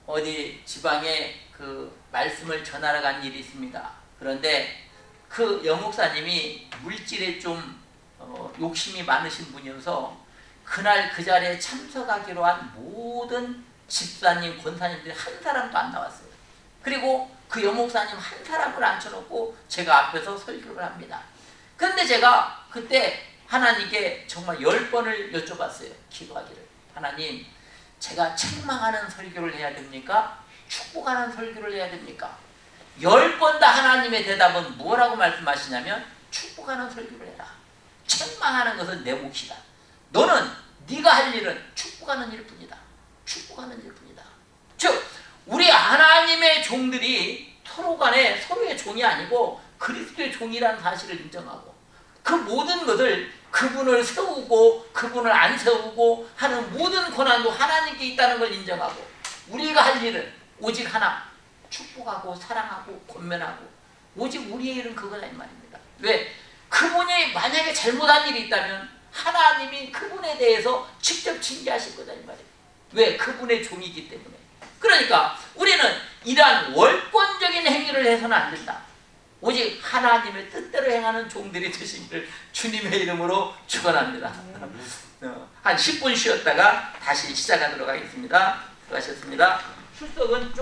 A: 어디 지방에 그 말씀을 전하러 간 일이 있습니다. 그런데 그 여목사님이 물질에 좀 욕심이 많으신 분이어서 그날 그 자리에 참석하기로 한 모든 집사님, 권사님들이 한 사람도 안 나왔어요. 그리고 그 여목사님 한 사람을 앉혀놓고 제가 앞에서 설교를 합니다. 그런데 제가 그때 하나님께 정말 10번을 여쭤봤어요. 기도하기를. 하나님, 제가 책망하는 설교를 해야 됩니까? 축복하는 설교를 해야 됩니까? 10번 다 하나님의 대답은 뭐라고 말씀하시냐면 축복하는 설교를 해라. 책망하는 것은 내 몫이다. 너는 네가 할 일은 축복하는 일뿐이다. 축복하는 일뿐이다. 즉 우리 하나님의 종들이 서로 간에 서로의 종이 아니고 그리스도의 종이라는 사실을 인정하고 그 모든 것을 그분을 세우고 그분을 안 세우고 하는 모든 권한도 하나님께 있다는 걸 인정하고 우리가 할 일은 오직 하나, 축복하고 사랑하고 권면하고 오직 우리의 일은 그거다 이 말입니다. 왜? 그분이 만약에 잘못한 일이 있다면 하나님이 그분에 대해서 직접 징계하실 거다 이 말이에요. 왜? 그분의 종이기 때문에. 그러니까 우리는 이러한 월권적인 행위를 해서는 안 된다. 오직 하나님의 뜻대로 행하는 종들이 되시기를 주님의 이름으로 축원합니다. 한 10분 쉬었다가 다시 시작하도록 하겠습니다. 수고하셨습니다. 출석은